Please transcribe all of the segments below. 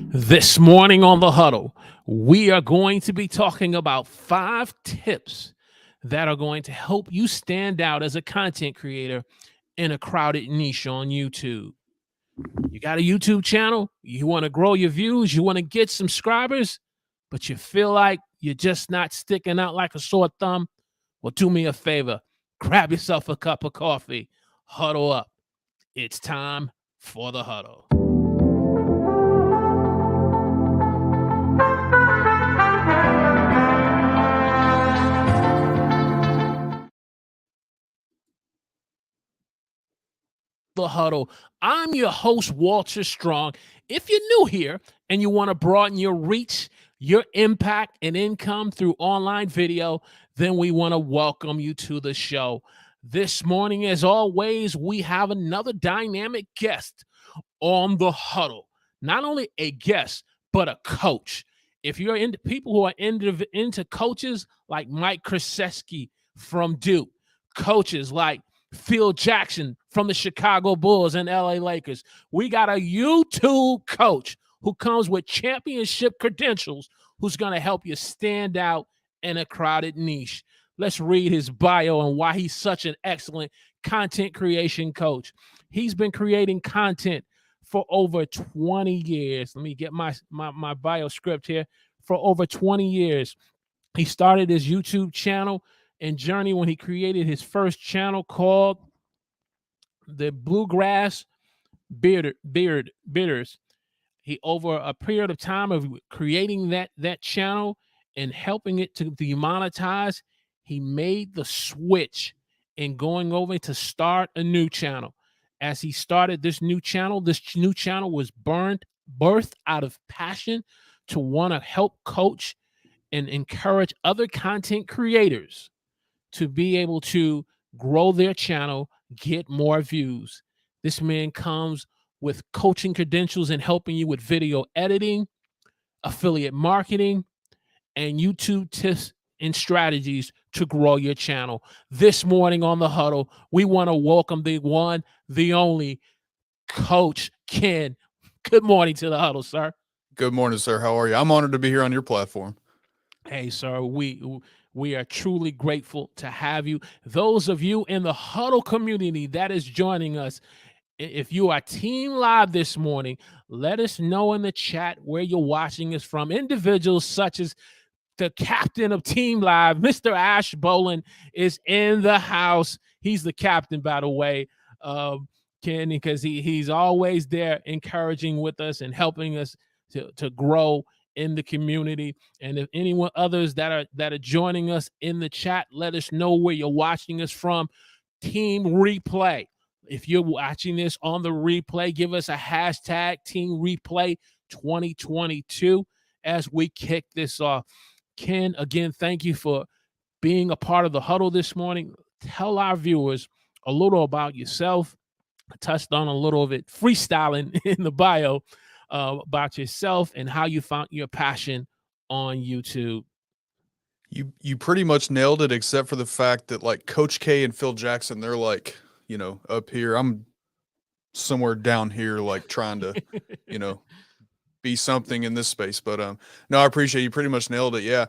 This morning on the Huddle, we are going to be talking about 5 tips that are going to help you stand out as a content creator in a crowded niche on YouTube. You got a YouTube channel, you want to grow your views, you want to get subscribers, but you feel like you're just not sticking out like a sore thumb? Well, do me a favor, grab yourself a cup of coffee, huddle up. It's time for the Huddle. The Huddle. I'm your host, Walter Strong. If you're new here and you want to broaden your reach, your impact, and income through online video, then we want to welcome you to the show. This morning, as always, we have another dynamic guest on the Huddle. Not only a guest, but a coach. If you're into people who are into coaches like Mike Krzyzewski from Duke, coaches like Phil Jackson from the Chicago Bulls and LA Lakers. We got a YouTube coach who comes with championship credentials who's going to help you stand out in a crowded niche. Let's read his bio and why he's such an excellent content creation coach. He's been creating content for over 20 years. Let me get my bio script here. For over 20 years. He started his YouTube channel and journey when he created his first channel called the Bluegrass Bidders. He, over a period of time of creating that channel and helping it to be monetized, he made the switch and going over to start a new channel. As he started this new channel was birthed out of passion to want to help coach and encourage other content creators to be able to grow their channel, get more views. This man comes with coaching credentials and helping you with video editing, affiliate marketing, and YouTube tips and strategies to grow your channel. This morning on the Huddle, we want to welcome the one, the only Coach Ken. Good morning to the Huddle, sir. Good morning, sir. How are you? I'm honored to be here on your platform. Hey, sir, we are truly grateful to have you. Those of you in the Huddle community that is joining us, if you are Team Live this morning, let us know in the chat where you're watching us from. Individuals such as the captain of Team Live, Mr. Ash Bolin, is in the house. He's the captain, by the way, Ken, because he's always there encouraging with us and helping us to grow in the community. And if anyone others that are joining us in the chat, let us know where you're watching us from. Team Replay. If you're watching this on the replay, give us a hashtag Team Replay 2022 as we kick this off. Ken, again, thank you for being a part of the Huddle this morning. Tell our viewers a little about yourself. I touched on a little of it, freestyling in the bio, about yourself and how you found your passion on YouTube. You pretty much nailed it, except for the fact that like Coach K and Phil Jackson, they're like, up here. I'm somewhere down here, like trying to, be something in this space. But no, I appreciate you. Pretty much nailed it. Yeah,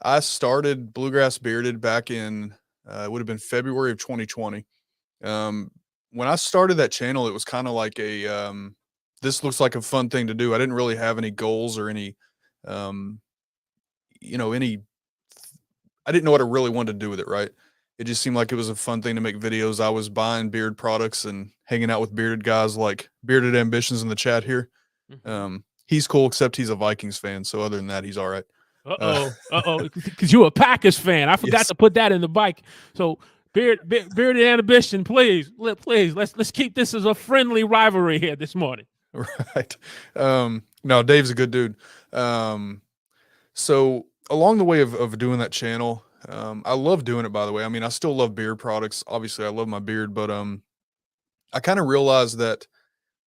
I started Bluegrass Bearded back in it would have been February of 2020. When I started that channel, it was kind of like a this looks like a fun thing to do. I didn't really have any goals or any, I didn't know what I really wanted to do with it, right? It just seemed like it was a fun thing to make videos. I was buying beard products and hanging out with bearded guys like Bearded Ambitions in the chat here. Mm-hmm. He's cool, except he's a Vikings fan. So other than that, he's all right. Because you're a Packers fan. I forgot to put that in the bike. So Bearded Ambition, please, let's keep this as a friendly rivalry here this morning. Right. No, Dave's a good dude. So along the way of doing that channel, I love doing it, by the way. I mean, I still love beard products. Obviously, I love my beard, but I kind of realized that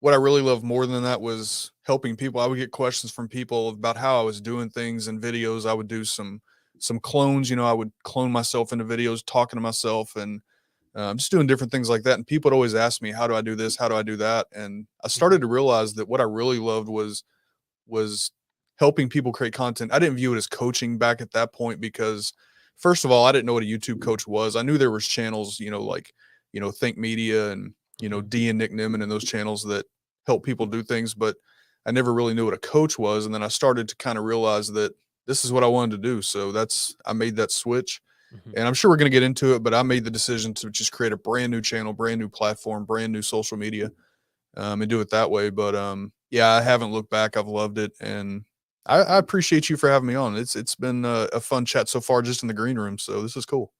what I really loved more than that was helping people. I would get questions from people about how I was doing things in videos. I would do some clones. I would clone myself into videos, talking to myself, and just doing different things like that. And people would always ask me, how do I do this? How do I do that? And I started to realize that what I really loved was was helping people create content. I didn't view it as coaching back at that point because, first of all, I didn't know what a YouTube coach was. I knew there was channels, like, Think Media and, D and Nick Nimmin and those channels that help people do things, but I never really knew what a coach was. And then I started to kind of realize that this is what I wanted to do. So I made that switch. And I'm sure we're going to get into it, but I made the decision to just create a brand new channel, brand new platform, brand new social media, and do it that way. But yeah, I haven't looked back. I've loved it, and I appreciate you for having me on. It's been a fun chat so far, just in the green room. So this is cool.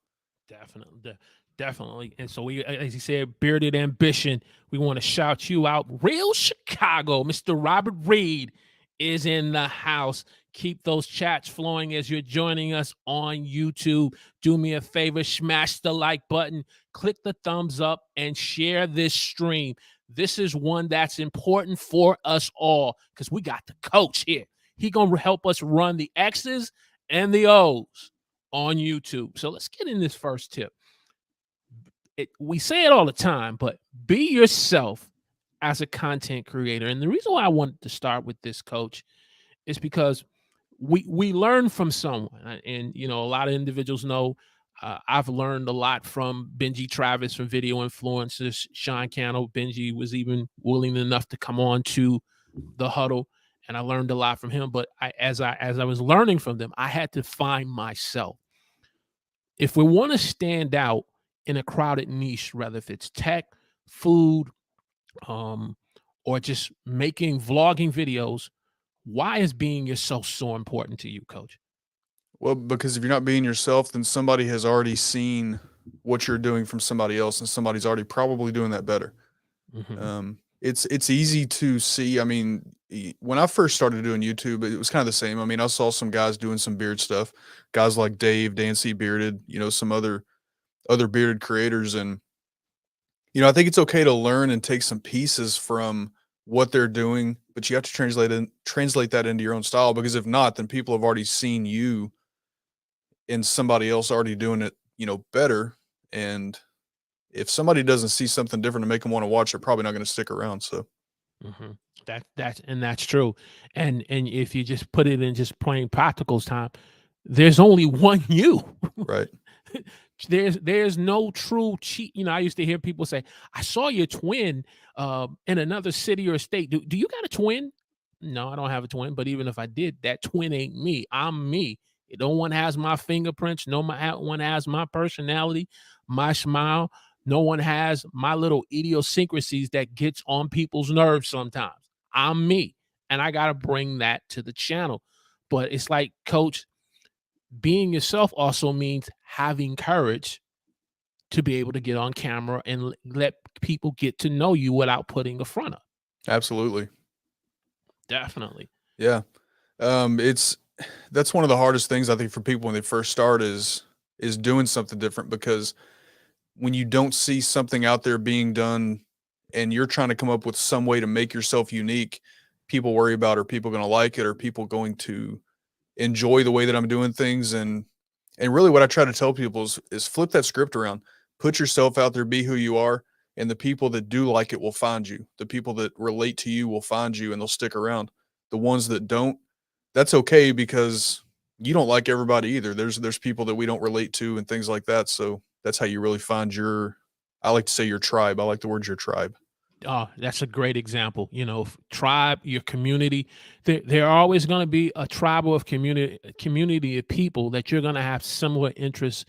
Definitely. And so we, as you said, Bearded Ambition, we want to shout you out. Real Chicago, Mr. Robert Reed is in the house. Keep those chats flowing as you're joining us on YouTube. Do me a favor, smash the like button, click the thumbs up, and share this stream. This is one that's important for us all because we got the coach here. He gonna help us run the X's and the O's on YouTube. So let's get in this first tip. We say it all the time, but be yourself as a content creator. And the reason why I wanted to start with this, Coach, is because we learn from someone. And, a lot of individuals know I've learned a lot from Benji Travis, from video influencers, Sean Cannell. Benji was even willing enough to come on to the Huddle, and I learned a lot from him. But as I was learning from them, I had to find myself. If we want to stand out in a crowded niche, whether if it's tech, food, or just making vlogging videos, why is being yourself so important to you, Coach? Well, because if you're not being yourself, then somebody has already seen what you're doing from somebody else, and somebody's already probably doing that better. It's easy to see. I mean, when I first started doing YouTube, it was kind of the same. I mean, I saw some guys doing some beard stuff, guys like Dave, Dan C. Bearded, some other bearded creators. And, I think it's okay to learn and take some pieces from what they're doing, but you have to translate that into your own style, because if not, then people have already seen you and somebody else already doing it, better. And if somebody doesn't see something different to make them want to watch, they're probably not going to stick around. So that's true. And if you just put it in just plain practicals time, there's only one you. Right. There's no true cheat. I used to hear people say, I saw your twin in another city or state. Do you got a twin? No, I don't have a twin. But even if I did, that twin ain't me. I'm me. No one has my fingerprints. No one has my personality, my smile. No one has my little idiosyncrasies that gets on people's nerves sometimes. I'm me. And I got to bring that to the channel. But it's like, Coach, being yourself also means having courage to be able to get on camera and let people get to know you without putting a front up. Absolutely. Definitely. Yeah. That's one of the hardest things, I think, for people when they first start is doing something different, because when you don't see something out there being done and you're trying to come up with some way to make yourself unique, people worry about, are people going to like it? Are people going to enjoy the way that I'm doing things? And really what I try to tell people is flip that script around, put yourself out there, be who you are. And the people that do like it will find you. The people that relate to you will find you, and they'll stick around. The ones that don't, that's okay, because you don't like everybody either. There's people that we don't relate to and things like that. So that's how you really find I like to say your tribe. I like the word your tribe. Oh, that's a great example. Tribe, your community. There are always going to be a tribe of community of people that you're going to have similar interests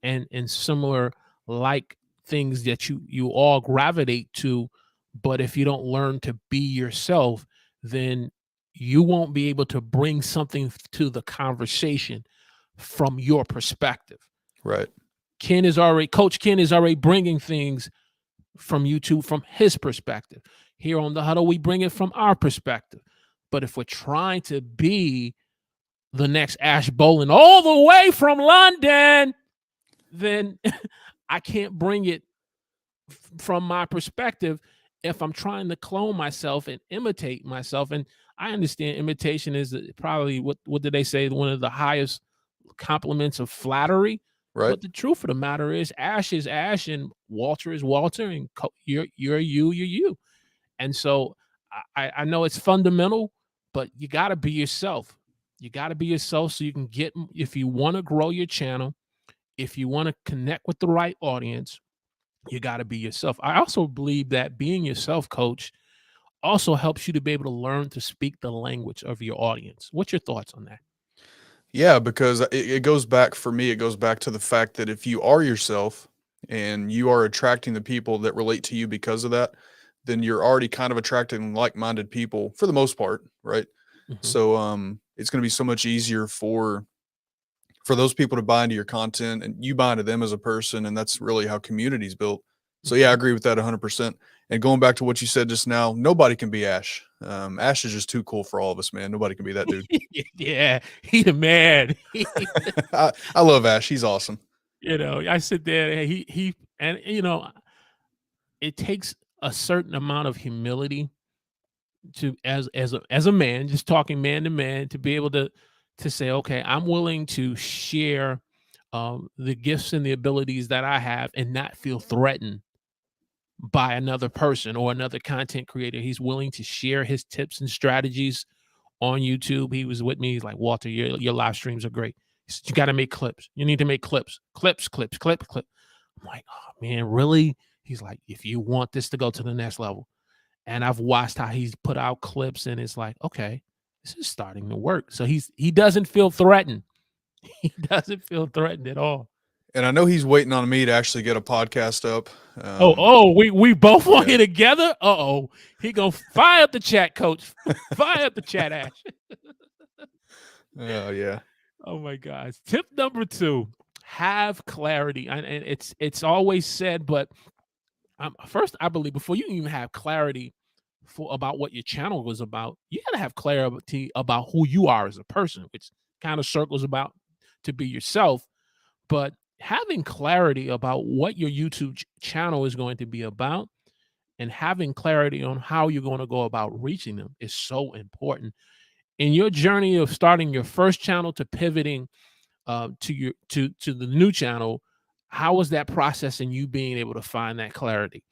and similar like things that you all gravitate to. But if you don't learn to be yourself, then you won't be able to bring something to the conversation from your perspective. Right. Coach Ken is already bringing things from YouTube from his perspective. Here on the Huddle, we bring it from our perspective. But if we're trying to be the next Ash Bolin all the way from London, then I can't bring it from my perspective if I'm trying to clone myself and imitate myself. And I understand imitation is probably, what did they say, one of the highest compliments of flattery. Right. But the truth of the matter is, Ash is Ash and Walter is Walter, and you're you. And so I know it's fundamental, but you got to be yourself. You got to be yourself so you can get, if you want to grow your channel, if you want to connect with the right audience, you got to be yourself. I also believe that being yourself, coach, also helps you to be able to learn to speak the language of your audience. What's your thoughts on that? Yeah, because it goes back, for me, it goes back to the fact that if you are yourself and you are attracting the people that relate to you because of that, then you're already kind of attracting like-minded people for the most part, right? Mhm, So it's going to be so much easier for those people to buy into your content and you buy into them as a person, and that's really how community's built. So yeah, I mhm. agree with that 100%. And going back to what you said just now, nobody can be Ash. Ash is just too cool for all of us, man. Nobody can be that dude. Yeah, he the man. I love Ash. He's awesome. I sit there, and and it takes a certain amount of humility to, as a man, just talking man to man, to be able to say, okay, I'm willing to share the gifts and the abilities that I have and not feel threatened by another person or another content creator. He's willing to share his tips and strategies on YouTube. He was with me. He's like, Walter, your live streams are great. He said, you got to make clips. You need to make clips. I'm like, oh man, really? He's like, if you want this to go to the next level. And I've watched how he's put out clips, and it's like, okay, this is starting to work. So he doesn't feel threatened. He doesn't feel threatened at all. And I know he's waiting on me to actually get a podcast up. We both want Yeah. here together. He gonna fire up the chat, coach. Fire up the chat, Ash. Oh yeah. Oh my gosh. Tip number 2: have clarity. And it's always said, but first, I believe before you even have clarity about what your channel was about, you got to have clarity about who you are as a person, which kind of circles about to be yourself. But having clarity about what your YouTube channel is going to be about and having clarity on how you're going to go about reaching them is so important. In your journey of starting your first channel to pivoting to the new channel, how was that process and you being able to find that clarity?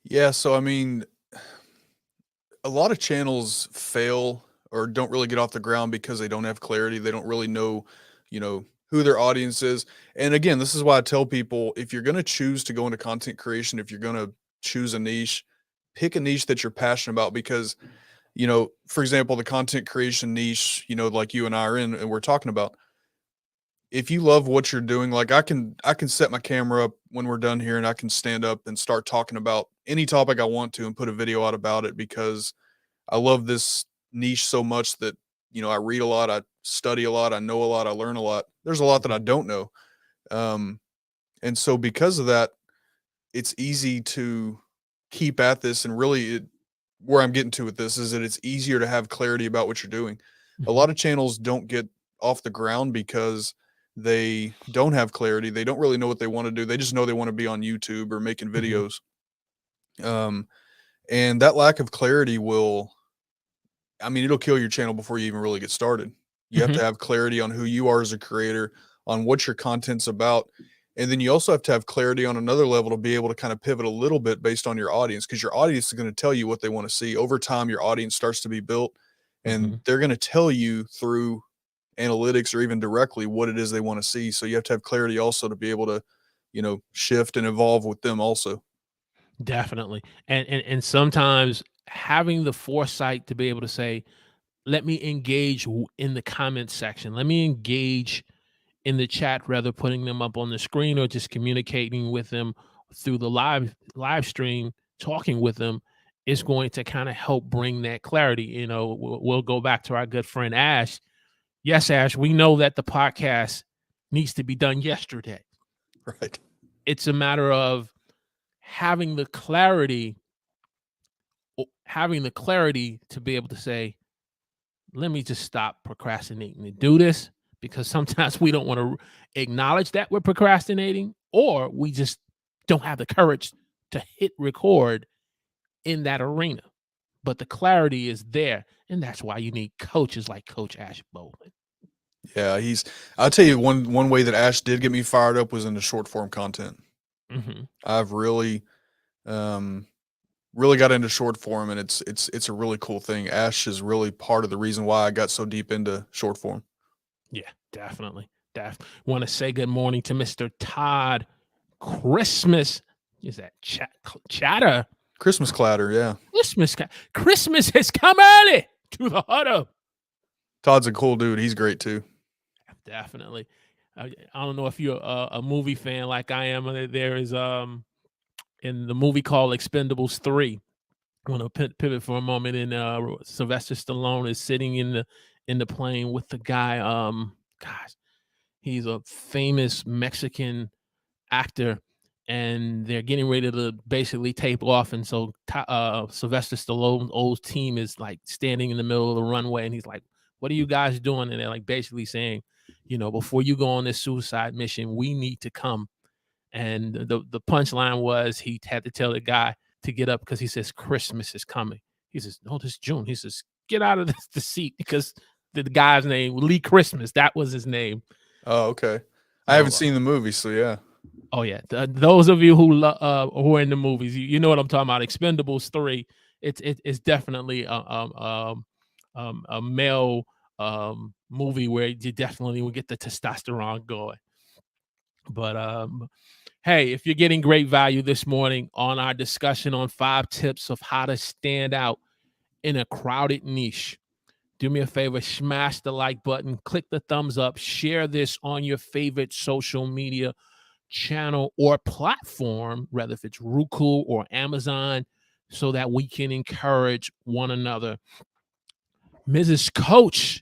Yeah. So I mean, a lot of channels fail or don't really get off the ground because they don't have clarity. They don't really know, who their audience is. And again, this is why I tell people, if you're going to choose to go into content creation, if you're going to choose a niche, pick a niche that you're passionate about because, for example, the content creation niche, like you and I are in and we're talking about, if you love what you're doing, like I can set my camera up when we're done here and I can stand up and start talking about any topic I want to and put a video out about it because I love this niche so much that, I read a lot, I study a lot, I know a lot, I learn a lot. There's a lot that I Mhm, don't know. Um, and so because of that, it's easy to keep at this and really where I'm getting to with this is that it's easier to have clarity about what you're doing. A mhm, lot of channels don't get off the ground because they don't have clarity. They don't really know what they want to do. They just know they want to be on YouTube or making mhm, videos. Um, and that lack of clarity it'll kill your channel before you even really get started. You have mhm, to have clarity on who you are as a creator, on what your content's about. And then you also have to have clarity on another level to be able to kind of pivot a little bit based on your audience because your audience is going to tell you what they want to see. Over time, your audience starts to be built and mhm. they're going to tell you through analytics or even directly what it is they want to see. So you have to have clarity also to be able to, shift and evolve with them also. Definitely. And sometimes having the foresight to be able to say, let me engage in the comment section. Let me engage in the chat, rather putting them up on the screen or just communicating with them through the live stream, talking with them is going to kind of help bring that clarity. We'll go back to our good friend Ash. Yes, Ash, we know that the podcast needs to be done yesterday. Right. It's a matter of having the clarity, to be able to say, let me just stop procrastinating and do this, because sometimes we don't want to acknowledge that we're procrastinating, or we just don't have the courage to hit record in that arena. But the clarity is there, and that's why you need coaches like Coach Ash Bowman. Yeah, I'll tell you one way that Ash did get me fired up was in the short form content. Hmm. I've really um really got into short form, and it's a really cool thing. Ash is really part of the reason why I got so deep into short form. Yeah, definitely. Want to say good morning to Mr. Todd Christmas. Is that chatter? Christmas clatter, yeah. Christmas has come early to the Huddle. Todd's a cool dude. He's great too. Definitely. I don't know if you're a movie fan like I am. There is in the movie called Expendables 3. I want to pivot for a moment. And Sylvester Stallone is sitting in the plane with the guy. Gosh, he's a famous Mexican actor, and they're getting ready to basically tape off. And so Sylvester Stallone's old team is like standing in the middle of the runway, and he's like, "What are you guys doing?" And they're like basically saying, before you go on this suicide mission, we need to come. And the punchline was he had to tell the guy to get up because he says Christmas is coming. He says, "No, this is June." He says, "Get out of the seat," because the guy's name, Lee Christmas, that was his name. Oh, okay. I haven't seen the movie, so yeah. Oh yeah, those of you who are in the movies, you know what I'm talking about. Expendables 3. It's definitely a male movie where you definitely will get the testosterone going. But hey, if you're getting great value this morning on our discussion on 5 tips of how to stand out in a crowded niche, do me a favor, smash the like button, click the thumbs up, share this on your favorite social media channel or platform, whether if it's Roku or Amazon, so that we can encourage one another. Mrs. Coach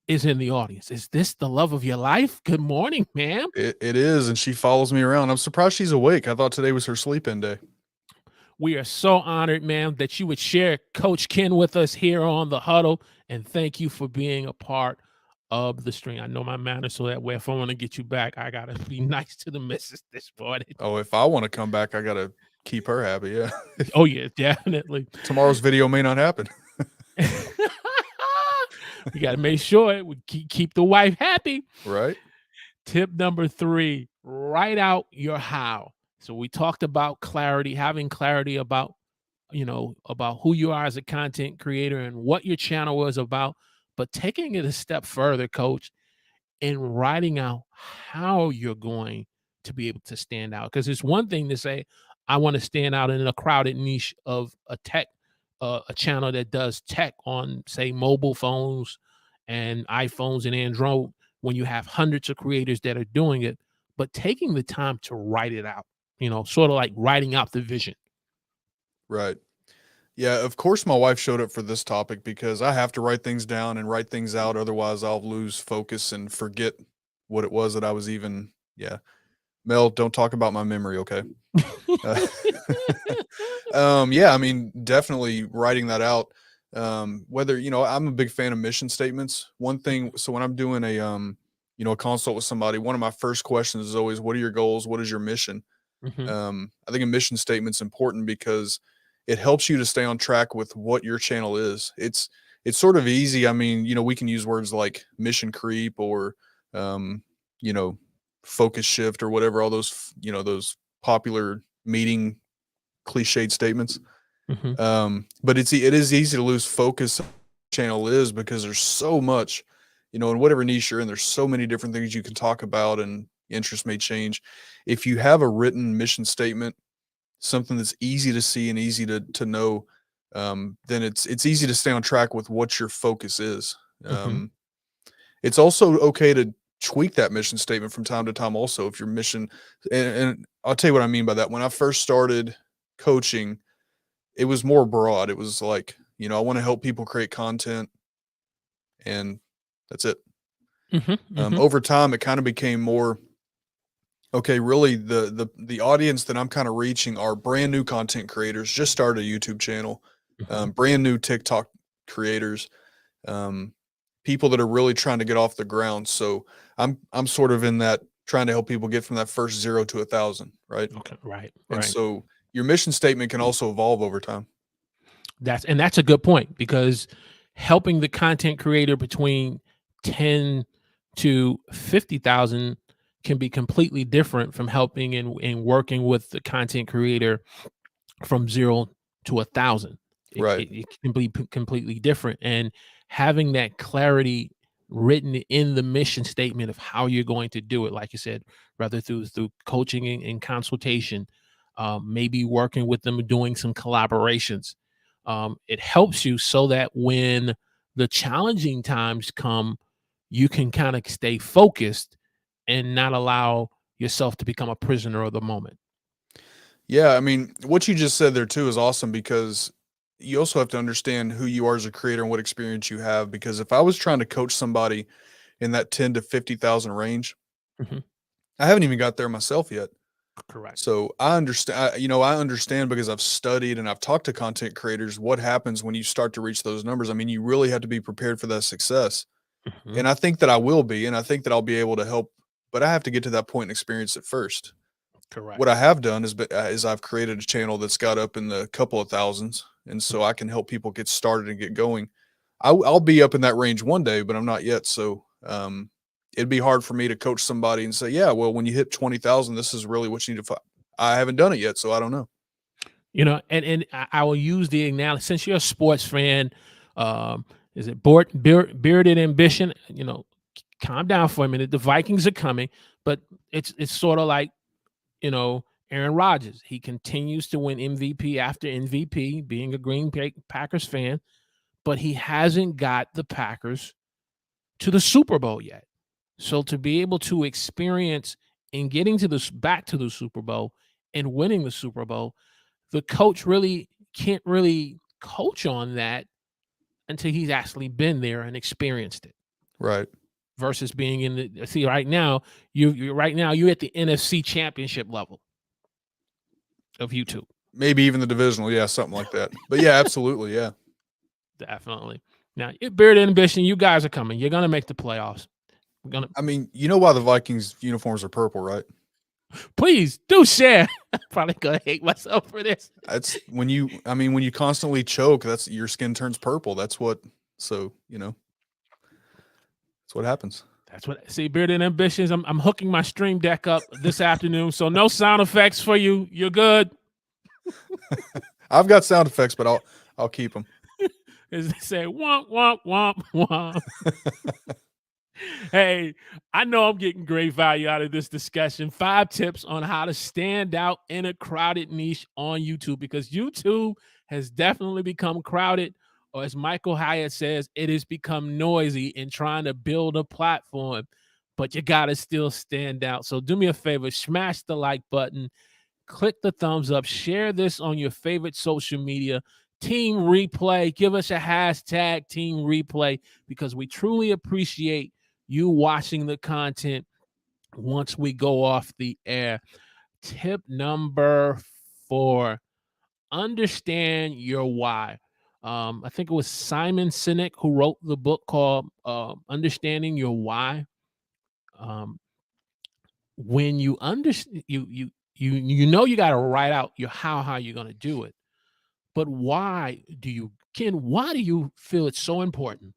is in the audience. Is this the love of your life? Good morning, ma'am. It is, and she follows me around. I'm surprised she's awake. I thought today was her sleep-in day. We are so honored, ma'am, that you would share Coach Ken with us here on the Huddle, and thank you for being a part of the stream. I know my manners, so that way if I want to get you back, I gotta be nice to the missus this morning. Oh, if I want to come back, I gotta keep her happy. Yeah. Oh yeah, definitely. Tomorrow's video may not happen. We got to make sure we keep the wife happy. Right. Tip number 3, write out your how. So we talked about clarity, having clarity about, about who you are as a content creator and what your channel is about, but taking it a step further, Coach, and writing out how you're going to be able to stand out. Because it's one thing to say, I want to stand out in a crowded niche of a tech, a channel that does tech on, say, mobile phones and iPhones and Android, when you have hundreds of creators that are doing it, but taking the time to write it out, sort of like writing out the vision. Right. Yeah, of course my wife showed up for this topic because I have to write things down and write things out. Otherwise I'll lose focus and forget what it was that I was even, yeah. Mel, don't talk about my memory, okay? Yeah, I mean, definitely writing that out. Whether, I'm a big fan of mission statements. One thing, so when I'm doing a consult with somebody, one of my first questions is always, what are your goals? What is your mission? I think a mission statement's important because it helps you to stay on track with what your channel is. It's sort of easy. I mean, we can use words like mission creep or, focus shift or whatever, all those, those popular meeting cliched statements. But it is easy to lose focus channel is because there's so much, in whatever niche you're in, there's so many different things you can talk about and interests may change. If you have a written mission statement, something that's easy to see and easy to know, then it's easy to stay on track with what your focus is. It's also okay to tweak that mission statement from time to time also if your mission, and I'll tell you what I mean by that. When I first started coaching, it was more broad. It was like, I want to help people create content, and that's it. Over time, it kind of became more, okay, really the audience that I'm kind of reaching are brand new content creators, just started a YouTube channel, brand new TikTok creators, people that are really trying to get off the ground. So I'm sort of in that, trying to help people get from that first 0 to 1,000, right? Okay, right. And so your mission statement can also evolve over time. That's a good point, because helping the content creator between 10 to 50,000 can be completely different from helping and working with the content creator from 0 to 1,000. Right. It can be completely different. And having that clarity written in the mission statement of how you're going to do it, like you said, rather through coaching and consultation, maybe working with them, doing some collaborations. It helps you so that when the challenging times come, you can kind of stay focused and not allow yourself to become a prisoner of the moment. Yeah, I mean, what you just said there too is awesome because you also have to understand who you are as a creator and what experience you have. Because if I was trying to coach somebody in that 10 to 50,000 range, Mhm. I haven't even got there myself yet. Correct. So I understand, I understand because I've studied and I've talked to content creators what happens when you start to reach those numbers. I mean, you really have to be prepared for that success. Mhm. And I think that I will be, and I think that I'll be able to help, but I have to get to that point and experience it first. Correct. What I have done is I've created a channel that's got up in the couple of thousands, and so I can help people get started and get going. I'll be up in that range one day, but I'm not yet. So it'd be hard for me to coach somebody and say, yeah, well, when you hit 20,000, this is really what you need to. I haven't done it yet, so I don't know. And I will use the analogy, since you're a sports fan. Um, is it bearded ambition? Calm down for a minute. The Vikings are coming, but it's sort of like, Aaron Rodgers. He continues to win MVP after MVP, being a Packers fan, but he hasn't got the Packers to the Super Bowl yet. So to be able to experience in getting to this back to the Super Bowl and winning the Super Bowl, the coach really can't really coach on that until he's actually been there and experienced it. Right. Versus being in the see right now, you're at the NFC championship level of YouTube. Maybe even the divisional, yeah, something like that. But yeah, absolutely, yeah. Definitely. Now, your Bearded Ambition, you guys are coming. You're gonna make the playoffs. We're gonna I mean, you know why the Vikings uniforms are purple, right? Please do share. I'm probably gonna hate myself for this. It's when when you constantly choke, that's your skin turns purple. That's what, so, that's what happens. That's what see, Bearded Ambitions. I'm hooking my stream deck up this afternoon, so no sound effects for you. You're good. I've got sound effects, but I'll keep them. As they say, womp womp womp womp. Hey, I know I'm getting great value out of this discussion. 5 tips on how to stand out in a crowded niche on YouTube, because YouTube has definitely become crowded, or as Michael Hyatt says, it has become noisy in trying to build a platform, but you got to still stand out. So do me a favor, smash the like button, click the thumbs up, share this on your favorite social media. Team Replay, give us a hashtag Team Replay, because we truly appreciate you watching the content once we go off the air. Tip number 4, understand your why. I think it was Simon Sinek who wrote the book called Understanding Your Why. When you understand, you got to write out your how you're going to do it. But why do you feel it's so important?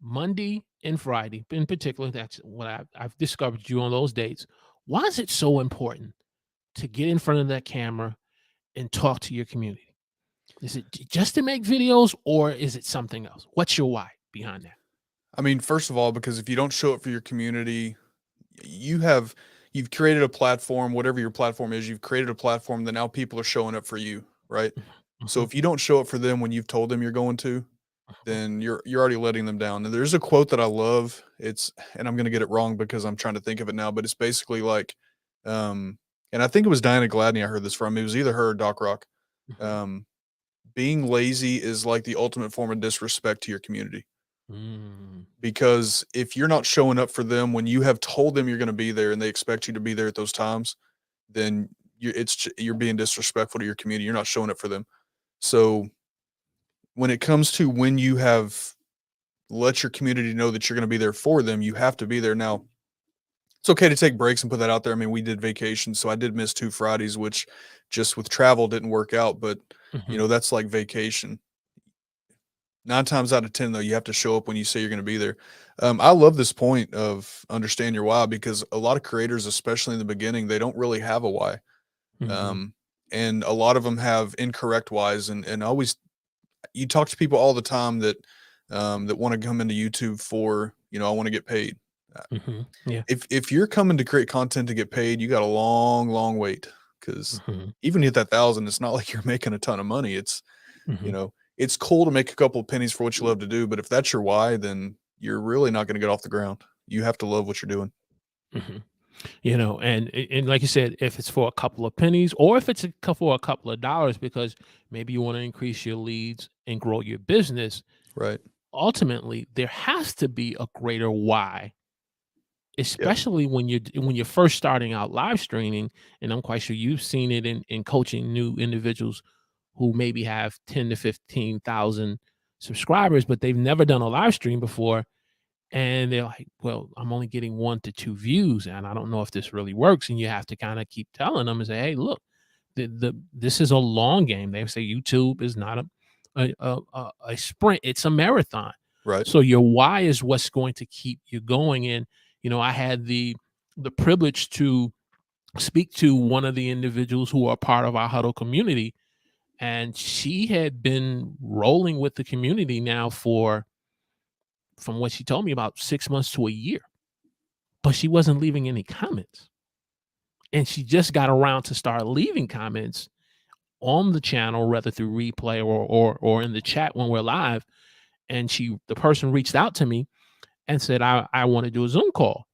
Monday and Friday, in particular, that's what I've discovered you on those dates. Why is it so important to get in front of that camera and talk to your community? Is it just to make videos, or is it something else? What's your why behind that? I mean, first of all, because if you don't show up for your community, you've created a platform, whatever your platform is, you've created a platform that now people are showing up for you, right? So Mhm, if you don't show up for them when you've told them you're going to, then you're already letting them down. And there's a quote that I love. And I'm gonna get it wrong because I'm trying to think of it now, but it's basically like, um, and I think it was Diana Gladney I heard this from. It was either her or Doc Rock. mhm, Um, being lazy is like the ultimate form of disrespect to your community. mm, Because if you're not showing up for them when you have told them you're going to be there and they expect you to be there at those times, then you're being disrespectful to your community. You're not showing up for them. So when it comes to when you have let your community know that you're going to be there for them, you have to be there. Now, it's okay to take breaks and put that out there. I mean, we did vacation, so I did miss 2 Fridays, which just with travel didn't work out, but mhm. that's like vacation. 9 times out of 10, though, you have to show up when you say you're gonna be there. I love this point of understand your why because a lot of creators, especially in the beginning, they don't really have a why. Mhm. Um, and a lot of them have incorrect whys, and always you talk to people all the time that that want to come into YouTube for, I want to get paid. Yeah. If you're coming to create content to get paid, you got a long wait, because Hmm. even at that 1,000, it's not like you're making a ton of money. It's, Hmm. it's cool to make a couple of pennies for what you love to do, but if that's your why, then you're really not going to get off the ground. You have to love what you're doing. Hmm. And like you said, if it's for a couple of pennies or if it's for a couple of dollars, because maybe you want to increase your leads and grow your business, Right. ultimately there has to be a greater why, Yep. especially when you're first starting out live streaming. And I'm quite sure you've seen it in coaching new individuals who maybe have 10 to 15,000 subscribers, but they've never done a live stream before. And they're like, well, I'm only getting 1 to 2 views, and I don't know if this really works. And you have to kind of keep telling them and say, hey, look, this is a long game. They say YouTube is not a sprint; it's a marathon. Right. So your why is what's going to keep you going. And I had the privilege to speak to one of the individuals who are part of our Huddle community, and she had been rolling with the community now for, from what she told me, about 6 months to a year, but she wasn't leaving any comments. And she just got around to start leaving comments on the channel, whether through replay or in the chat when we're live. And the person reached out to me and said, I want to do a Zoom call.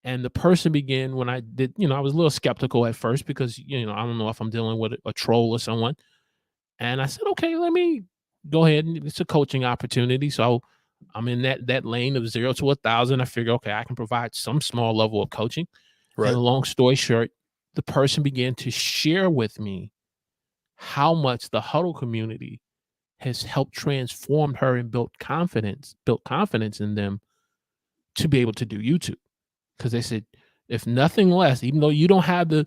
And the person began, when I did, I was a little skeptical at first because, I don't know if I'm dealing with a troll or someone. And I said, okay, let me go ahead. And it's a coaching opportunity. So I'm in that lane of 0 to 1,000. I figure, okay, I can provide some small level of coaching. And Right. long story short, the person began to share with me how much the Huddle community has helped transform her and built confidence in them to be able to do YouTube. Because they said, if nothing less, even though you don't have the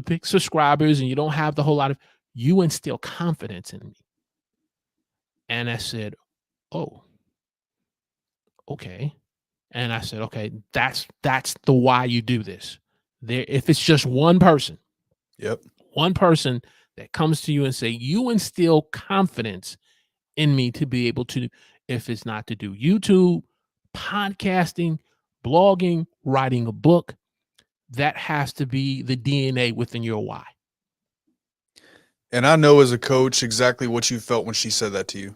big subscribers and you don't have the whole lot of, you instill confidence in me. And I said, oh, okay. And I said, okay, that's the why you do this. There, if it's just one person Yep. that comes to you and say, you instill confidence in me to be able to, if it's not to do YouTube, podcasting, blogging, writing a book, that has to be the DNA within your why. And I know as a coach exactly what you felt when she said that to you,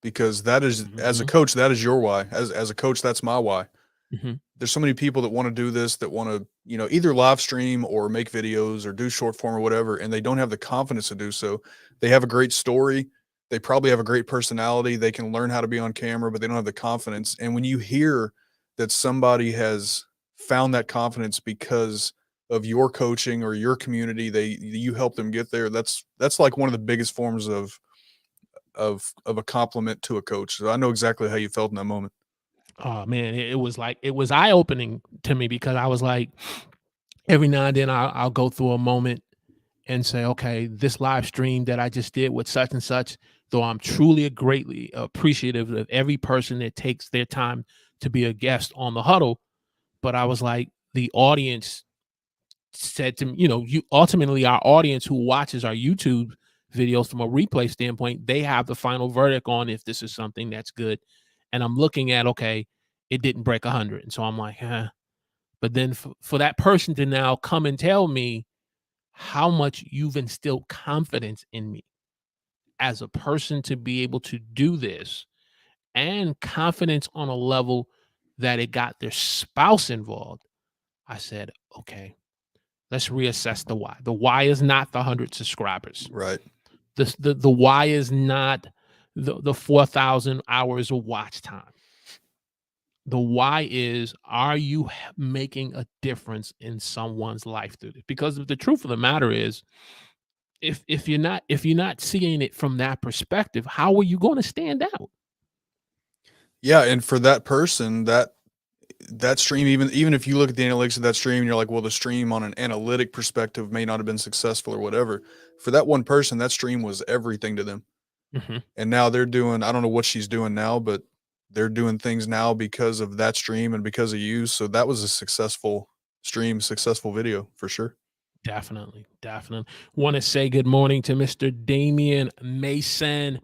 because that is, as a Mhm, coach, that is your why. As a coach, that's my why. mhm, There's so many people that want to do this, that want to, either live stream or make videos or do short form or whatever, and they don't have the confidence to do so. They have a great story. They probably have a great personality. They can learn how to be on camera, but they don't have the confidence. And when you hear that somebody has found that confidence because of your coaching or your community, you help them get there. That's like one of the biggest forms of a compliment to a coach. So I know exactly how you felt in that moment. Oh man, it was eye opening to me because I was like, every now and then I'll go through a moment and say, okay, this live stream that I just did with such and such, though I'm truly greatly appreciative of every person that takes their time to be a guest on the Huddle. But I was like, the audience said to me, you ultimately, our audience who watches our YouTube videos from a replay standpoint, they have the final verdict on if this is something that's good. And I'm looking at, okay, it didn't break 100. And so I'm like, But then for that person to now come and tell me how much you've instilled confidence in me as a person to be able to do this, and confidence on a level that it got their spouse involved, I said, okay, let's reassess the why. The why is not the 100 subscribers. Right. The why is not the 4,000 hours of watch time. The why is, are you making a difference in someone's life through this? Because the truth of the matter is, if you're not seeing it from that perspective, how are you going to stand out? Yeah. And for that person, that stream, even if you look at the analytics of that stream and you're like, well, the stream on an analytic perspective may not have been successful or whatever. For that one person, that stream was everything to them. Mhm. And now they're doing, I don't know what she's doing now, but they're doing things now because of that stream and because of you. So that was a successful stream, successful video for sure. Definitely, definitely. Want to say good morning to Mr. Damian Mason.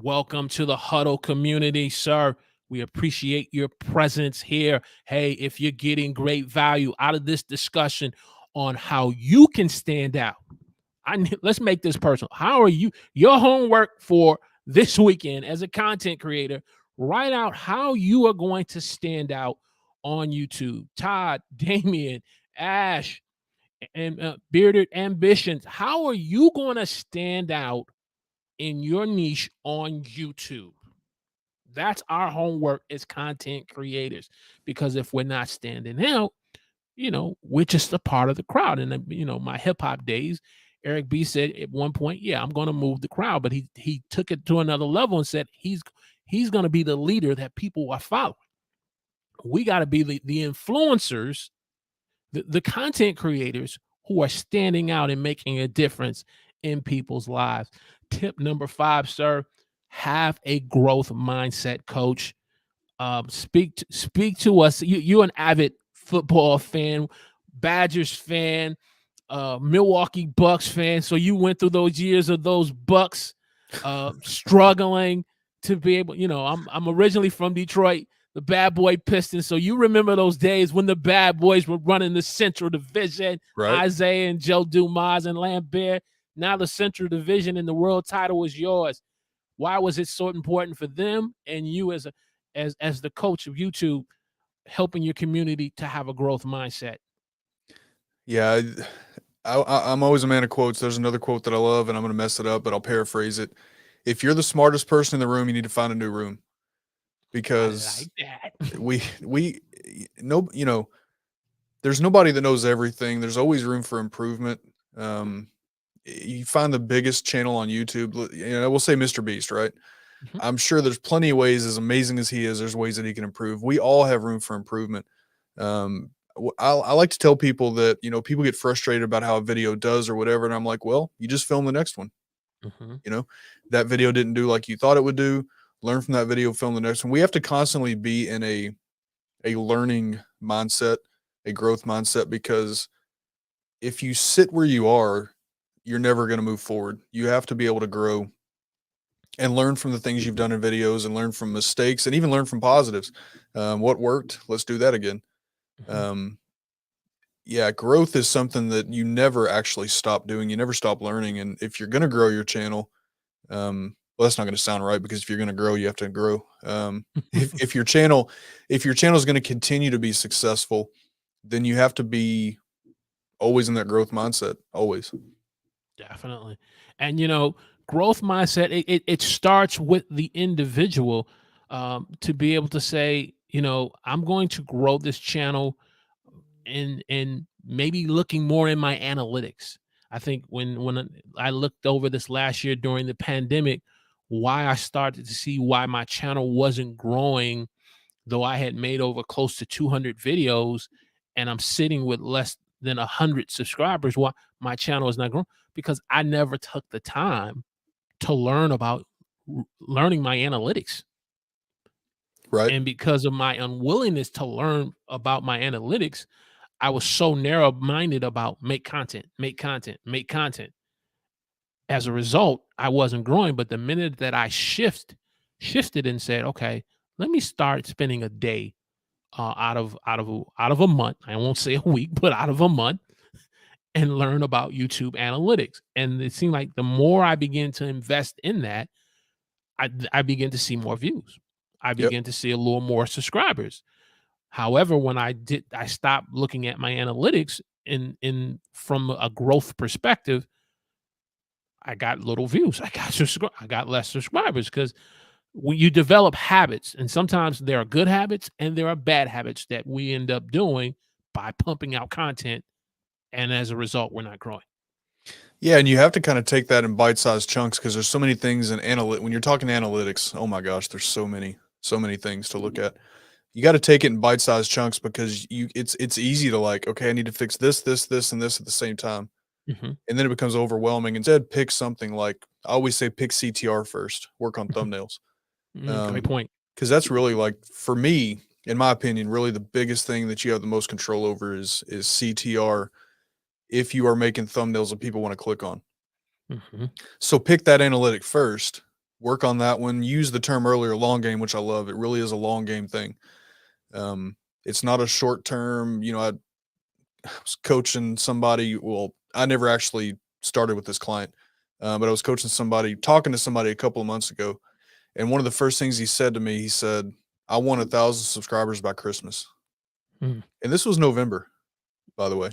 Welcome to the Huddle community, sir. We appreciate your presence here. Hey, if you're getting great value out of this discussion on how you can stand out, let's make this personal. How are you? Your homework for this weekend as a content creator, write out how you are going to stand out on YouTube. Todd, Damian, Ash, and Bearded Ambitions, how are you going to stand out in your niche on YouTube? That's our homework as content creators, because if we're not standing out, we're just a part of the crowd. And my hip hop days, Eric B said at one point, "Yeah, I'm going to move the crowd," but he took it to another level and said he's going to be the leader that people are following. We got to be the influencers, the content creators who are standing out and making a difference in people's lives. Tip number 5, sir, have a growth mindset, coach. Speak to us. You're an avid football fan, Badgers fan, Milwaukee Bucks fan. So you went through those years of those Bucks struggling to be able. I'm originally from Detroit, the Bad Boy Pistons. So you remember those days when the Bad Boys were running the Central Division, Right. Isaiah and Joe Dumas and Lambert. Now the Central Division and the world title is yours. Why was it so important for them and you as the coach of YouTube, helping your community to have a growth mindset? Yeah. I'm always a man of quotes. There's another quote that I love, and I'm going to mess it up, but I'll paraphrase it. If you're the smartest person in the room, you need to find a new room, I because like that. we no, there's nobody that knows everything. There's always room for improvement. You find the biggest channel on YouTube, we'll say Mr. Beast, right? Mhm, I'm sure there's plenty of ways, as amazing as he is, there's ways that he can improve. We all have room for improvement. I like to tell people that, people get frustrated about how a video does or whatever. And I'm like, well, you just film the next one. mhm, You know, that video didn't do like you thought it would do. Learn from that video, film the next one. We have to constantly be in a learning mindset, a growth mindset, because if you sit where you are, you're never going to move forward. You have to be able to grow and learn from the things you've done in videos, and learn from mistakes, and even learn from positives. What worked? Let's do that again. mhm, Um, yeah, growth is something that you never actually stop doing. You never stop learning. And if you're going to grow your channel, well, that's not going to sound right, because if you're going to grow, you have to grow. If your channel is going to continue to be successful, then you have to be always in that growth mindset, always. Definitely. And growth mindset, it starts with the individual, to be able to say, I'm going to grow this channel, and maybe looking more in my analytics. I think when I looked over this last year during the pandemic, why I started to see why my channel wasn't growing, though I had made over close to 200 videos, and I'm sitting with less than 100 subscribers. Why my channel is not growing? Because I never took the time to learn about learning my analytics. Right. And because of my unwillingness to learn about my analytics, I was so narrow minded about make content, make content, make content. As a result, I wasn't growing. But the minute that I shifted and said, okay, let me start spending a day, out of a month. I won't say a week, but out of a month, and learn about YouTube analytics. And it seemed like the more I begin to invest in that, I begin to see more views. I Yep. begin to see a little more subscribers. However, when I stopped looking at my analytics in from a growth perspective, I got little views. I got less subscribers, because when you develop habits, and sometimes there are good habits and there are bad habits that we end up doing by pumping out content, and as a result, we're not growing. Yeah, and you have to kind of take that in bite-sized chunks, because there's so many things in when you're talking analytics. Oh my gosh, there's so many things to look at. You got to take it in bite-sized chunks, because it's easy to, like, okay, I need to fix this and this at the same time, Mhm, and then it becomes overwhelming. Instead, pick something like, I always say, pick CTR first. Work on mhm, thumbnails, great point. because that's really, like, for me, in my opinion, really the biggest thing that you have the most control over is CTR. if you are making thumbnails that people want to click on. Mm-hmm. So pick that analytic first, work on that one. Use the term earlier, long game, which I love. It really is a long game thing. It's not a short term. You know, I was coaching somebody. Well, I never actually started with this client, but I was coaching somebody, talking to somebody a couple of months ago. And one of the first things he said to me, he said, I want 1,000 subscribers by Christmas. Mm. And this was November, by the way,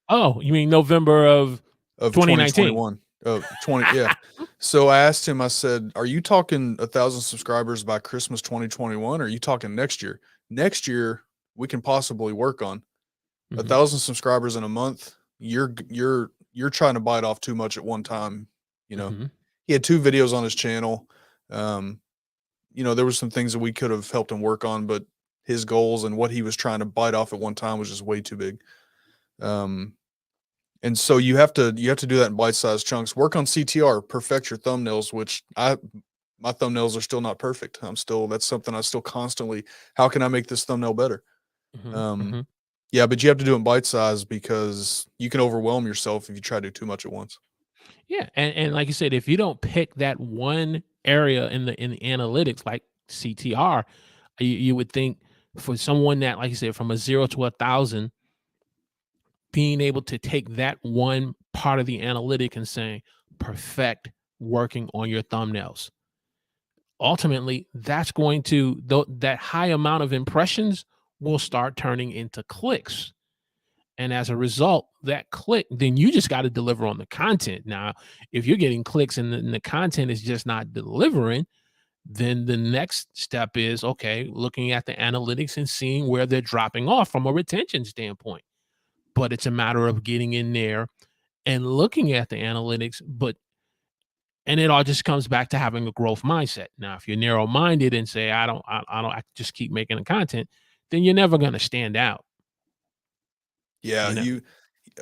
Oh, you mean November of of 2019? 2021. 20, yeah. So I asked him, I said, are you talking 1,000 subscribers by Christmas 2021? Or are you talking next year? Next year, we can possibly work on Mhm. 1,000 subscribers in a month. You're trying to bite off too much at one time. You know, Mhm. he had 2 videos on his channel. You know, there were some things that we could have helped him work on, but his goals and what he was trying to bite off at one time was just way too big. And so you have to do that in bite-sized chunks. Work on CTR, perfect your thumbnails, which my thumbnails are still not perfect. That's something I still constantly, how can I make this thumbnail better? Mhm. Um, Mhm. yeah, but you have to do it in bite size because you can overwhelm yourself if you try to do too much at once. Yeah, and like you said, if you don't pick that one area in the analytics like CTR, you would think for someone that, like you said, from a 0 to 1,000, being able to take that one part of the analytic and saying, perfect working on your thumbnails. Ultimately, that's going to that high amount of impressions will start turning into clicks. And as a result, that click, then you just got to deliver on the content. Now, if you're getting clicks and the content is just not delivering, then the next step is, okay, looking at the analytics and seeing where they're dropping off from a retention standpoint. But it's a matter of getting in there and looking at the analytics, and it all just comes back to having a growth mindset. Now, if you're narrow minded and say, I just keep making the content, then you're never going to stand out. Yeah, You know,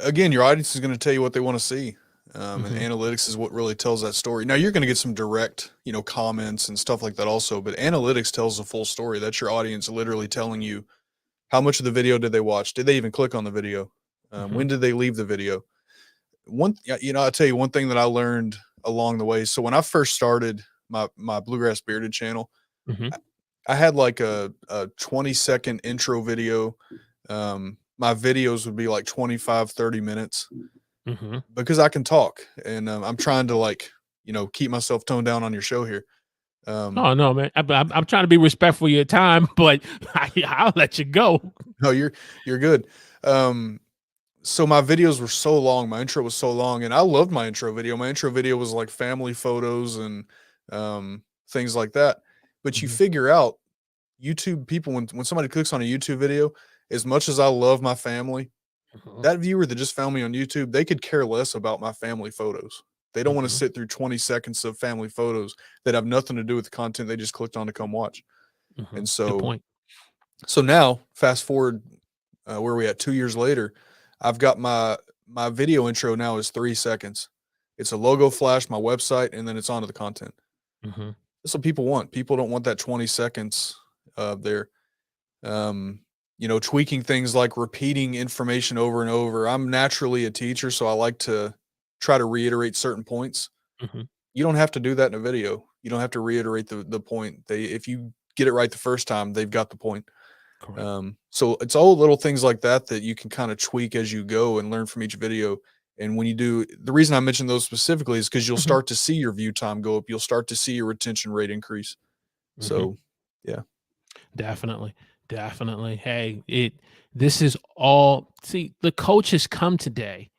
again, your audience is going to tell you what they want to see. And hmm analytics is what really tells that story. Now you're going to get some direct, comments and stuff like that also, but analytics tells the full story. That's your audience literally telling you how much of the video did they watch? Did they even click on the video? hmm When did they leave the video? I'll tell you one thing that I learned along the way. So when I first started my Bluegrass Bearded channel, hmm I had like a 20-second intro video. My videos would be like 25, 30 minutes hmm because I can talk and I'm trying to keep myself toned down on your show here. Um, Oh no, man! I'm trying to be respectful of your time, but I'll let you go. no, you're good. Um, so my videos were so long, my intro was so long, and I loved my intro video. My intro video was like family photos and things like that. But you hmm figure out YouTube people when somebody clicks on a YouTube video, as much as I love my family, hmm that viewer that just found me on YouTube, they could care less about my family photos. They don't want to hmm sit through 20 seconds of family photos that have nothing to do with the content they just clicked on to come watch. And Good so point. so now fast forward where are we at 2 years later, I've got my video intro now is 3 seconds. It's a logo flash, my website, and then it's onto the content. hmm That's what people want. People don't want that 20 seconds there. Um, tweaking things like repeating information over and over. I'm naturally a teacher, so I like to try to reiterate certain points. hmm You don't have to do that in a video. You don't have to reiterate the point. If you get it right the first time, they've got the point. Correct. So it's all little things like that that you can kind of tweak as you go and learn from each video. And when you do, the reason I mentioned those specifically is because you'll hmm start to see your view time go up. You'll start to see your retention rate increase. hmm So, yeah. Definitely, definitely. Hey, this is all. See, the coach has come today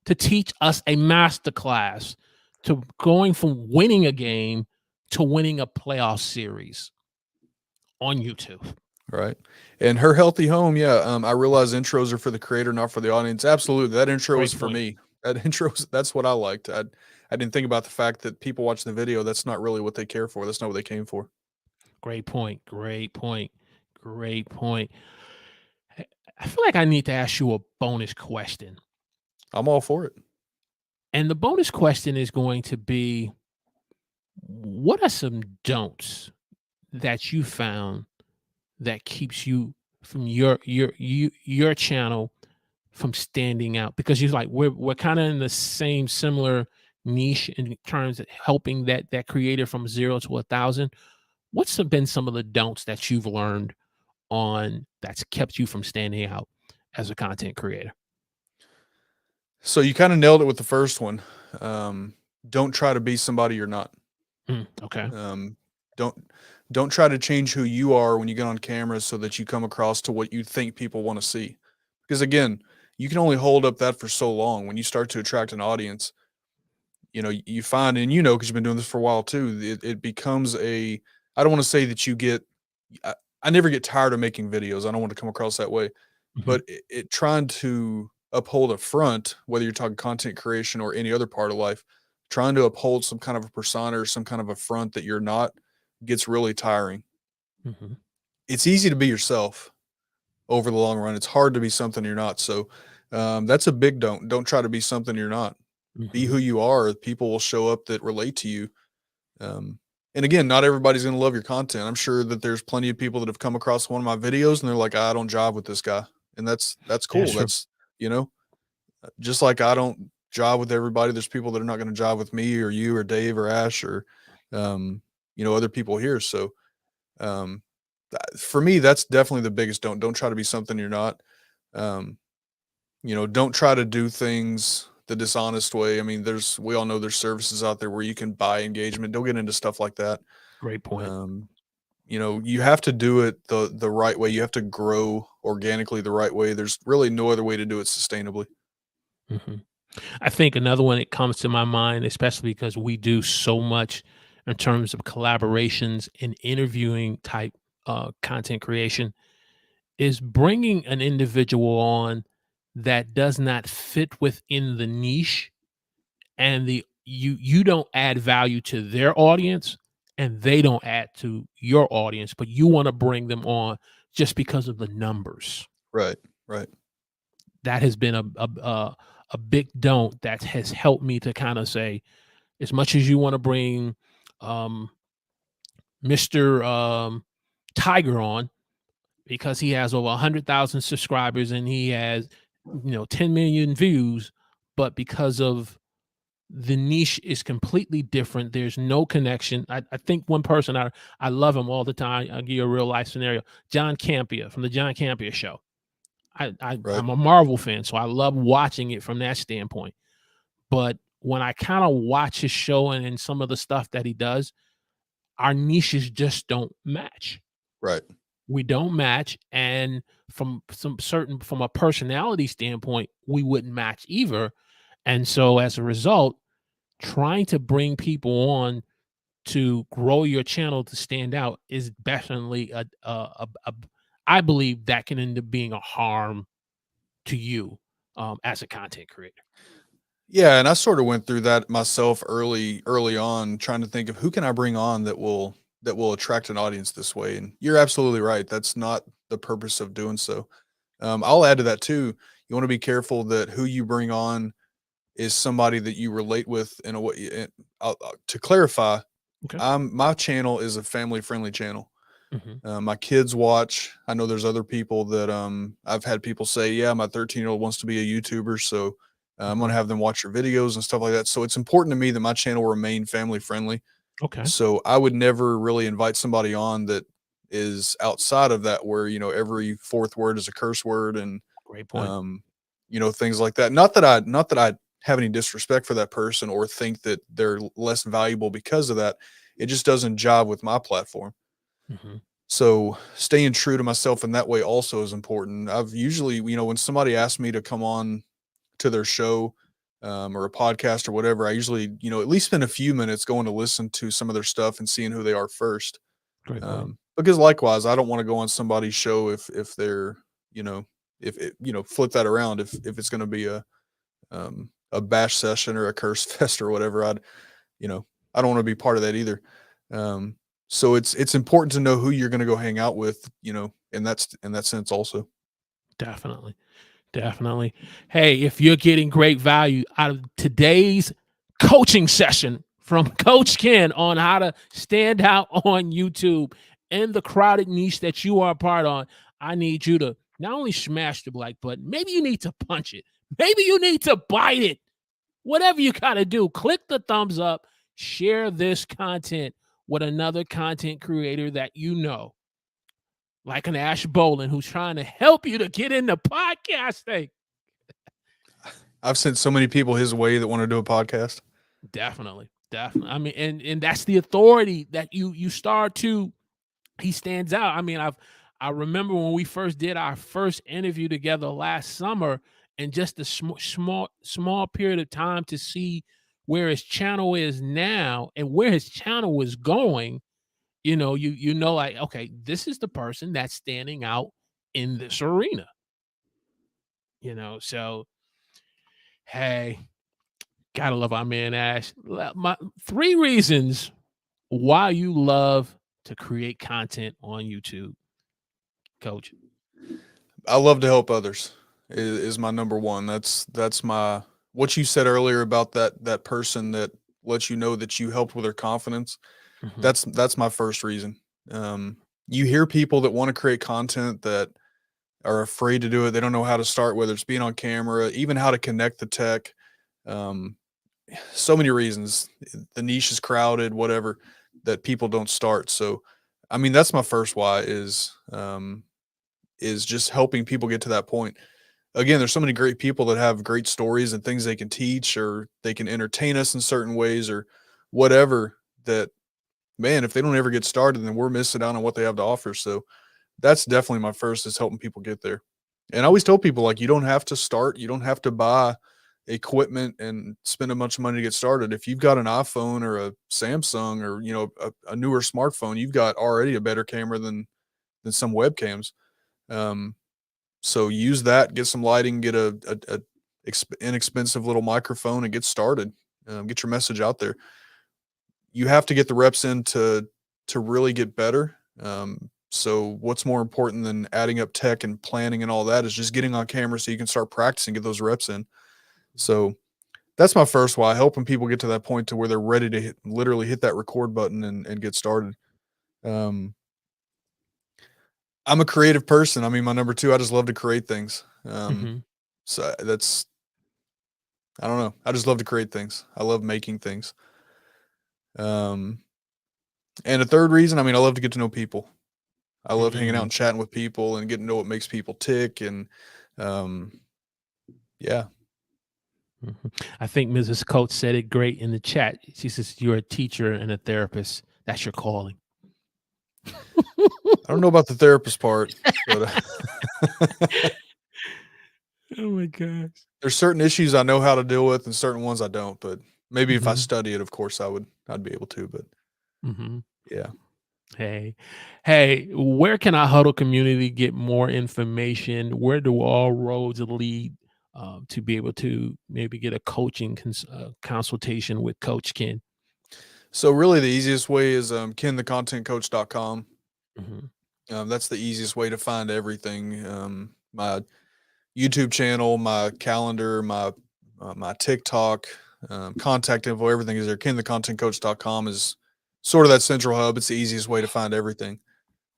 to teach us a master class to going from winning a game to winning a playoff series on YouTube. Right. And her healthy home, yeah. I realize intros are for the creator, not for the audience. Absolutely. That intro is Great for point. me. That that's what I liked. I didn't think about the fact that people watch the video. That's not really what they care for. That's not what they came for. Great point. Great point. Great point. I feel like I need to ask you a bonus question. I'm all for it. And the bonus question is going to be, what are some don'ts that you found that keeps you from your channel from standing out? Because you're like, we're kind of in the same similar niche in terms of helping that creator from 0 to 1,000. What's been some of the don'ts that you've learned on that's kept you from standing out as a content creator? So you kind of nailed it with the first one. Don't try to be somebody you're not. Okay. Um, don't don't try to change who you are when you get on camera so that you come across to what you think people want to see. Because again, you can only hold up that for so long. When you start to attract an audience, you find, and because you've been doing this for a while too, it becomes a. I don't want to say that you get. I, I never get tired of making videos. I don't want to come across that way, Mhm. but it trying to uphold a front, whether you're talking content creation or any other part of life, trying to uphold some kind of a persona or some kind of a front that you're not gets really tiring. Mhm. It's easy to be yourself over the long run. It's hard to be something you're not. So that's a big don't. Don't try to be something you're not. Be Mhm. who you are. People will show up that relate to you. Um, and again, not everybody's going to love your content. I'm sure that there's plenty of people that have come across one of my videos and they're like, I don't jive with this guy, and that's That's cool. true. That's you know, just like I don't jive with everybody. There's people that are not going to jive with me or you or Dave or Ash or um, other people here. So um, for me, that's definitely the biggest don't. Don't try to be something you're not. Um, don't try to do things the dishonest way. I mean, we all know there's services out there where you can buy engagement. Don't get into stuff like that. Great point. Um, you have to do it the right way. You have to grow organically the right way. There's really no other way to do it sustainably. Mhm. I think another one that comes to my mind, especially because we do so much in terms of collaborations and interviewing type content creation, is bringing an individual on that does not fit within the niche, and you don't add value to their audience and they don't add to your audience, but you want to bring them on just because of the numbers. Right. Right. That has been a big don't that has helped me to kind of say, as much as you want to bring um, Mr. Tiger on because he has over 100,000 subscribers and he has 10 million views, but because of the niche is completely different. There's no connection. I think one person I love him all the time. I'll give you a real life scenario. John Campea from the John Campea show. Right. I'm a Marvel fan, so I love watching it from that standpoint. But when I kind of watch his show and some of the stuff that he does, our niches just don't match. Right. We don't match, and from a personality standpoint, we wouldn't match either. And so as a result, trying to bring people on to grow your channel to stand out is definitely I believe that can end up being a harm to you as a content creator. Yeah, and I sort of went through that myself early on, trying to think of who can I bring on that will attract an audience this way. And you're absolutely right. That's not the purpose of doing so. I'll add to that too. You want to be careful that who you bring on is somebody that you relate with in a way. To clarify, Okay. my channel is a family friendly channel. Hmm. My kids watch. I know there's other people that I've had people say, yeah, my 13-year-old wants to be a YouTuber, so I'm Hmm. gonna have them watch your videos and stuff like that. So it's important to me that my channel remain family friendly. Okay. So I would never really invite somebody on that is outside of that, where every fourth word is a curse word and Great point. um, things like that. Not that I have any disrespect for that person or think that they're less valuable because of that. It just doesn't jive with my platform. Hmm. So staying true to myself in that way also is important. I've usually, when somebody asks me to come on to their show or a podcast or whatever, I usually, at least spend a few minutes going to listen to some of their stuff and seeing who they are first. Great point. Because likewise, I don't want to go on somebody's show if they're, you know, if it, flip that around. If it's going to be a bash session or a curse fest or whatever, you know, I don't want to be part of that either. Um, so it's important to know who you're going to go hang out with, in that sense also. Definitely. Definitely. Hey, if you're getting great value out of today's coaching session from Coach Ken on how to stand out on YouTube in the crowded niche that you are a part on, I need you to Not only smash the like button, maybe you need to punch it. Maybe you need to bite it. Whatever you got to do, click the thumbs up, share this content with another content creator that you know, like an Ash Bolin, who's trying to help you to get into podcasting. I've sent so many people his way that want to do a podcast. Definitely. I mean, and that's the authority that you start to. He stands out. I mean, I remember when we first did our first interview together last summer, and just the small period of time to see where his channel is now and where his channel was going. You know, you know, like, okay, this is the person that's standing out in this arena. You know, so hey, gotta love our man Ash. My 3 reasons why you love to create content on YouTube, Coach. I love to help others is my number one. That's my, what you said earlier about that person that lets you know that you helped with their confidence. Mhm. That's my first reason. You hear people that want to create content that are afraid to do it. They don't know how to start, whether it's being on camera, even how to connect the tech. So many reasons. The niche is crowded, whatever, that people don't start. So, I mean, that's my first why is just helping people get to that point. Again, there's so many great people that have great stories and things they can teach, or they can entertain us in certain ways, or whatever, that, man, if they don't ever get started, then we're missing out on what they have to offer. So that's definitely my first, is helping people get there. And I always tell people, like, you don't have to start, you don't have to buy equipment and spend a bunch of money to get started. If you've got an iPhone or a Samsung, or, you know, a newer smartphone, you've got already a better camera than some webcams. So use that, get some lighting, get a inexpensive little microphone, and get started. Get your message out there. You have to get the reps in to really get better. So what's more important than adding up tech and planning and all that is just getting on camera so you can start practicing, get those reps in. So that's my first why, helping people get to that point to where they're ready to literally hit that record button and get started. I'm a creative person. I mean, my number 2, I just love to create things. So that's, I don't know. I just love to create things. I love making things. And a third reason, I mean, I love to get to know people. I love hanging out and chatting with people and getting to know what makes people tick. And, yeah. I think Mrs. Coates said it great in the chat. She says, you're a teacher and a therapist. That's your calling. I don't know about the therapist part, but oh my gosh. There's certain issues I know how to deal with and certain ones I don't, but maybe if I study it, of course I'd be able to, but yeah. Hey, where can our Huddle community get more information? Where do all roads lead to be able to maybe get a coaching consultation with Coach Ken? So really the easiest way is kenthecontentcoach.com. That's the easiest way to find everything. My YouTube channel, my calendar, my TikTok, contact info, everything is there. kenthecontentcoach.com is sort of that central hub. It's the easiest way to find everything.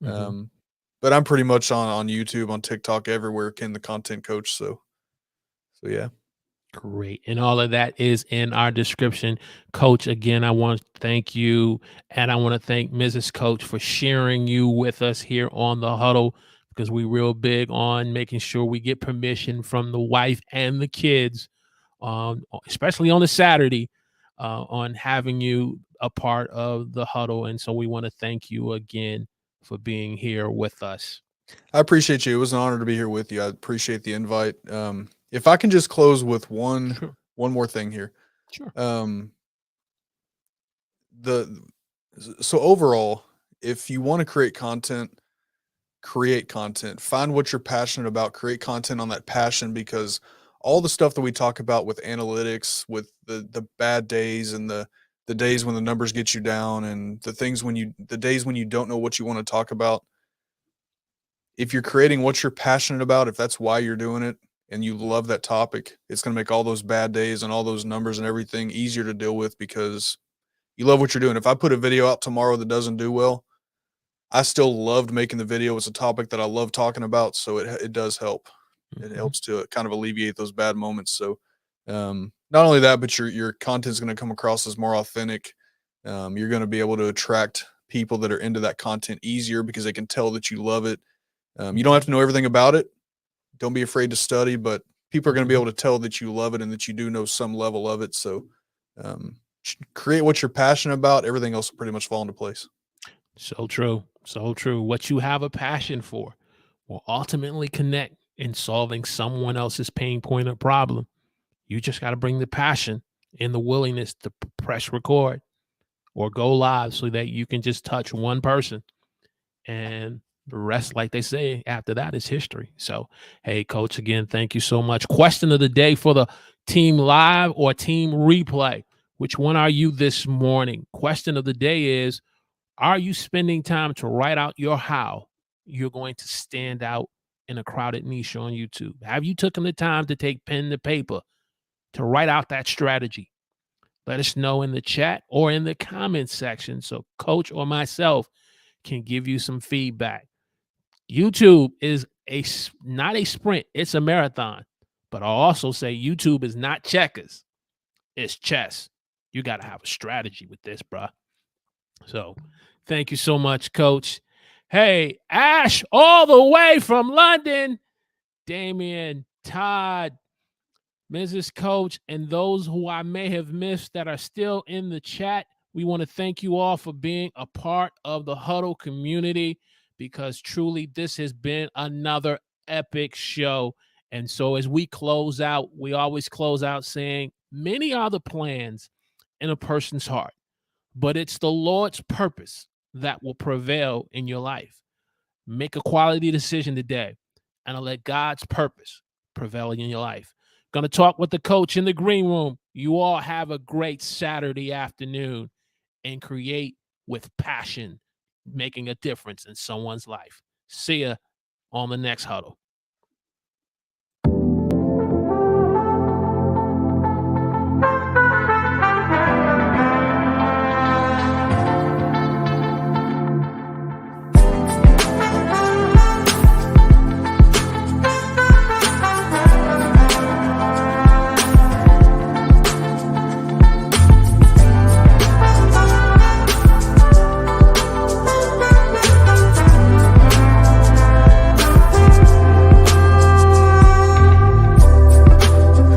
But I'm pretty much on YouTube, on TikTok, everywhere, Ken the Content Coach. So yeah. Great. And all of that is in our description. Coach, again, I want to thank you. And I want to thank Mrs. Coach for sharing you with us here on the Huddle, because we're real big on making sure we get permission from the wife and the kids, especially on a Saturday, on having you a part of the Huddle. And so we want to thank you again for being here with us. I appreciate you. It was an honor to be here with you. I appreciate the invite. If I can just close with one more thing here. Sure. So overall, if you want to create content, find what you're passionate about, create content on that passion, because all the stuff that we talk about with analytics, with the bad days and the days when the numbers get you down, and the days when you don't know what you want to talk about, if you're creating what you're passionate about, if that's why you're doing it and you love that topic, it's going to make all those bad days and all those numbers and everything easier to deal with, because you love what you're doing. If I put a video out tomorrow that doesn't do well, I still loved making the video. It's a topic that I love talking about, so it does help. It Mhm. helps to kind of alleviate those bad moments. So, not only that, but your content is going to come across as more authentic. You're going to be able to attract people that are into that content easier because they can tell that you love it. You don't have to know everything about it. Don't be afraid to study, but people are going to be Mhm. able to tell that you love it and that you do know some level of it. So, create what you're passionate about. Everything else will pretty much fall into place. So true. So true. What you have a passion for will ultimately connect in solving someone else's pain point or problem. You just got to bring the passion and the willingness to press record or go live so that you can just touch one person. And the rest, like they say, after that is history. So, hey, coach, again, thank you so much. Question of the day for the team live or team replay. Which one are you this morning? Question of the day is, are you spending time to write out your how you're going to stand out in a crowded niche on YouTube? Have you taken the time to take pen to paper to write out that strategy? Let us know in the chat or in the comments section so coach or myself can give you some feedback. YouTube is not a sprint, it's a marathon. But I'll also say YouTube is not checkers, it's chess. You got to have a strategy with this, bruh. So thank you so much, coach. Hey, Ash, all the way from London, Damien, Todd, Mrs. Coach, and those who I may have missed that are still in the chat. We want to thank you all for being a part of the Huddle community because truly this has been another epic show. And so as we close out, we always close out saying, many are the plans in a person's heart, but it's the Lord's purpose that will prevail in your life. Make a quality decision today and let God's purpose prevail in your life. Going to talk with the coach in the green room. You all have a great Saturday afternoon and create with passion, making a difference in someone's life. See ya on the next huddle.